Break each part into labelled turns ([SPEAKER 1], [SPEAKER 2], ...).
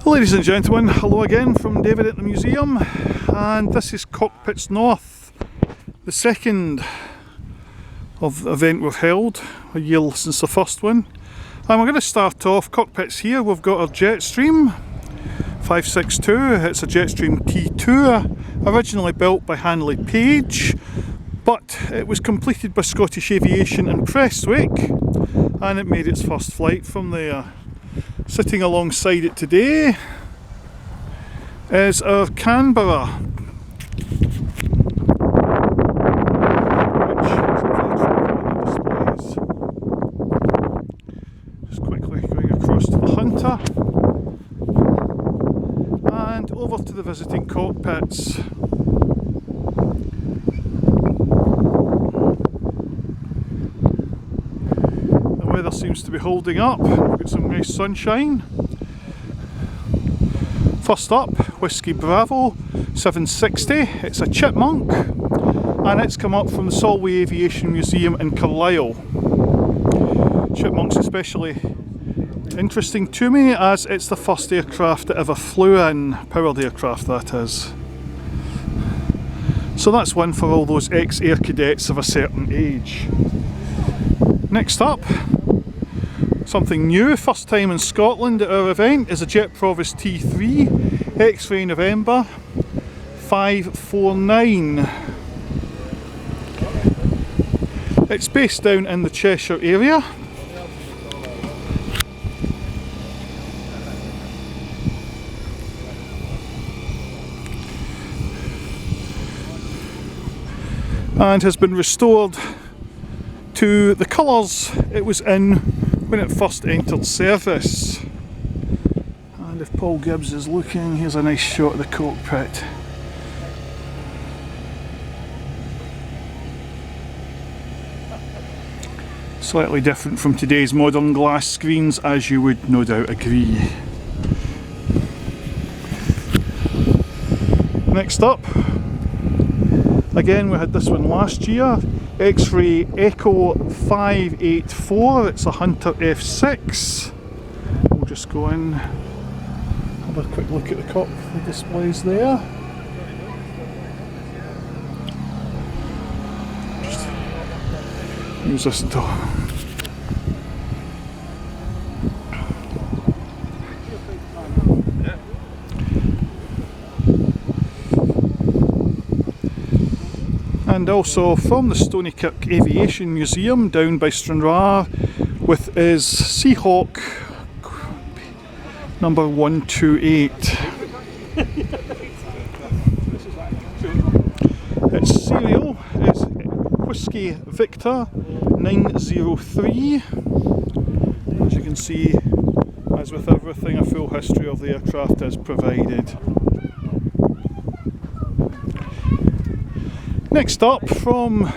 [SPEAKER 1] Ladies and gentlemen, hello again from David at the museum, and this is Cockpits North, the second of the event we've held, a year since the first one. And we're going to start off Cockpits here. We've got our Jetstream 562, it's a Jetstream T2, originally built by Hanley Page, but it was completed by Scottish Aviation in Prestwick, and it made its first flight from there. Sitting alongside it today is our Canberra, which is a veteran of displays. Just quickly going across to the Hunter and over to the visiting cockpits. The weather seems to be holding up. We've got some nice sunshine. First up, Whiskey Bravo 760. It's a Chipmunk and it's come up from the Solway Aviation Museum in Carlisle. Chipmunk's especially interesting to me as it's the first aircraft that ever flew in, powered aircraft that is. So that's one for all those ex-air cadets of a certain age. Next up, something new, first time in Scotland at our event, is a Jet Provis T3 X-Ray November 549. It's based down in the Cheshire area. And has been restored to the colours it was in when it first entered service. And if Paul Gibbs is looking, here's a nice shot of the cockpit. Slightly different from today's modern glass screens, as you would no doubt agree. Next up, again we had this one last year, X-Ray Echo 584, it's a Hunter F6. We'll just go in, have a quick look at the displays there. Just use this door. And also from the Stonykirk Aviation Museum down by Stranraer with his Seahawk number 128. Its serial is Whiskey Victor 903. As you can see, as with everything, a full history of the aircraft is provided. Next up, from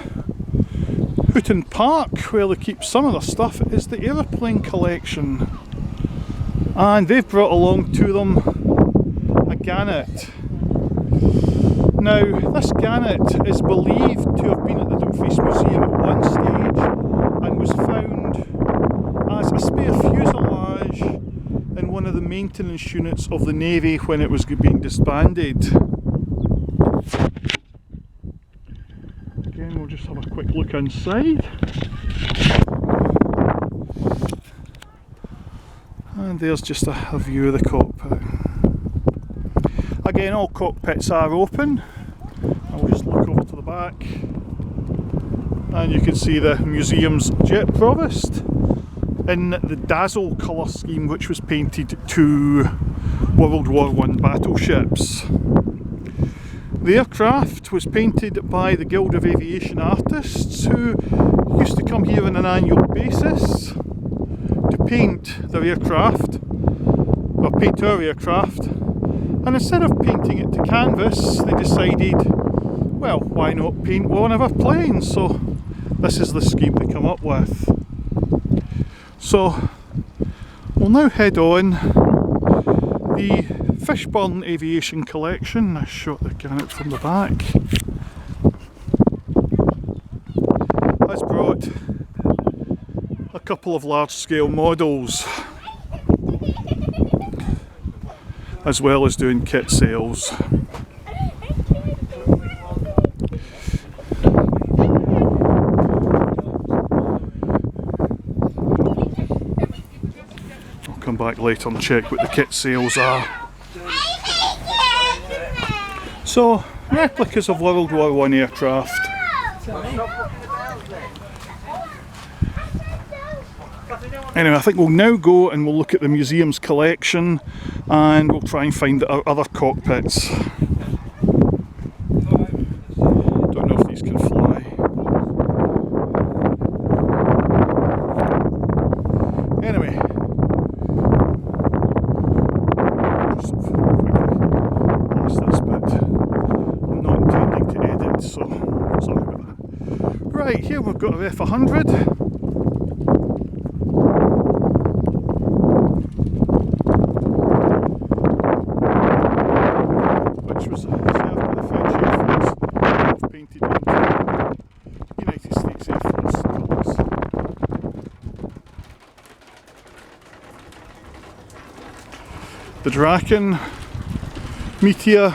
[SPEAKER 1] Houghton Park, where they keep some of their stuff, is the aeroplane collection. And they've brought along to them a Gannet. Now, this Gannet is believed to have been at the Dumfries Museum at one stage and was found as a spare fuselage in one of the maintenance units of the Navy when it was being disbanded. Again, we'll just have a quick look inside. And there's just a view of the cockpit. Again, all cockpits are open. I'll just look over to the back. And you can see the museum's Jet Provis in the Dazzle colour scheme, which was painted to World War I battleships. The aircraft was painted by the Guild of Aviation Artists, who used to come here on an annual basis to paint their aircraft, or paint our aircraft, and instead of painting it to canvas, they decided, well, why not paint one of our planes? So this is the scheme they come up with. So we'll now head on the Fishburn Aviation Collection. I shot the Gannet from the back. Has brought a couple of large scale models. as well as doing kit sales. I'll come back later and check what the kit sales are. So, replicas of World War I aircraft. Anyway, I think we'll now go and we'll look at the museum's collection and we'll try and find our other cockpits. Don't know if these can fly. Anyway, just quickly past this bit. I'm not intending to edit, so sorry about that. Right, here we've got our F100. The Draken, Meteor,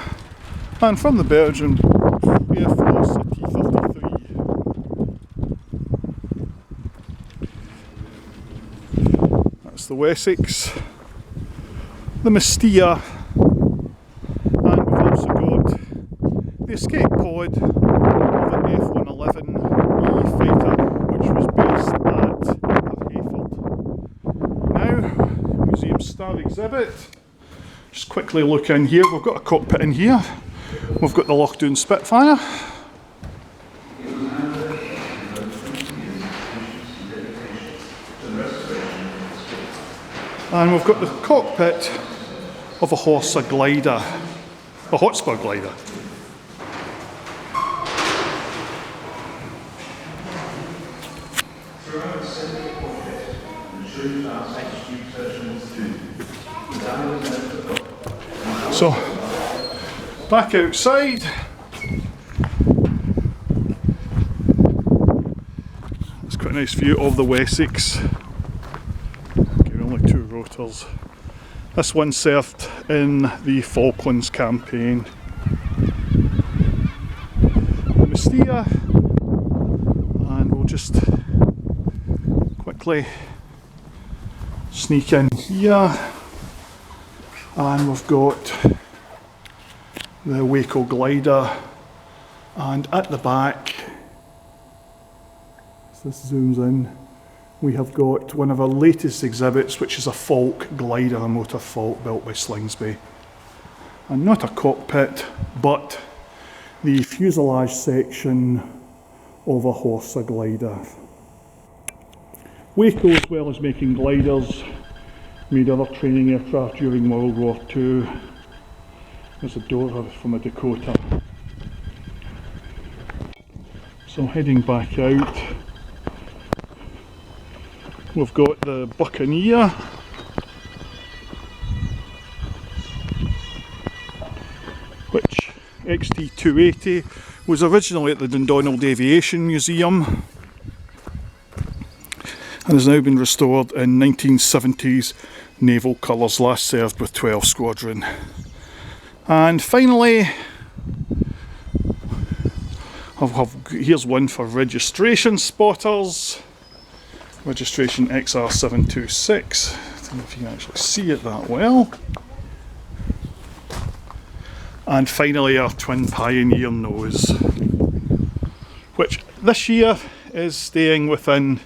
[SPEAKER 1] and from the Belgian Air Force, the T-33. That's the Wessex, the Mystia, and we've also got the escape pod of an F-111E fighter, which was based at Hayford. Now, museum star exhibit. Just quickly look in here, we've got a cockpit in here, we've got the Lochdoon Spitfire, and we've got the cockpit of a Horsa glider, a Hotspur glider. So, back outside, it's quite a nice view of the Wessex. Okay, only 2 rotors. This one served in the Falklands campaign. The Mystia, and we'll just quickly sneak in here. And we've got the Waco glider, and at the back, as this zooms in, we have got one of our latest exhibits, which is a Falk glider, a motor Falk built by Slingsby. And not a cockpit, but the fuselage section of a Horsa glider. Waco, as well as making gliders, made other training aircraft during World War II. There's a door from a Dakota. So heading back out, we've got the Buccaneer, which XT280 was originally at the Dundonald Aviation Museum and has now been restored in 1970s naval colours, last served with 12 Squadron. And finally, here's one for registration spotters. Registration XR726. I don't know if you can actually see it that well. And finally our twin Pioneer nose, which this year is staying within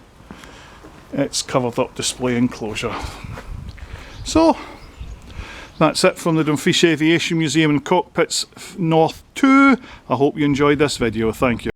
[SPEAKER 1] its covered up display enclosure. So that's it from the Dumfries Aviation Museum and Cockpits North 2. I hope you enjoyed this video. Thank you.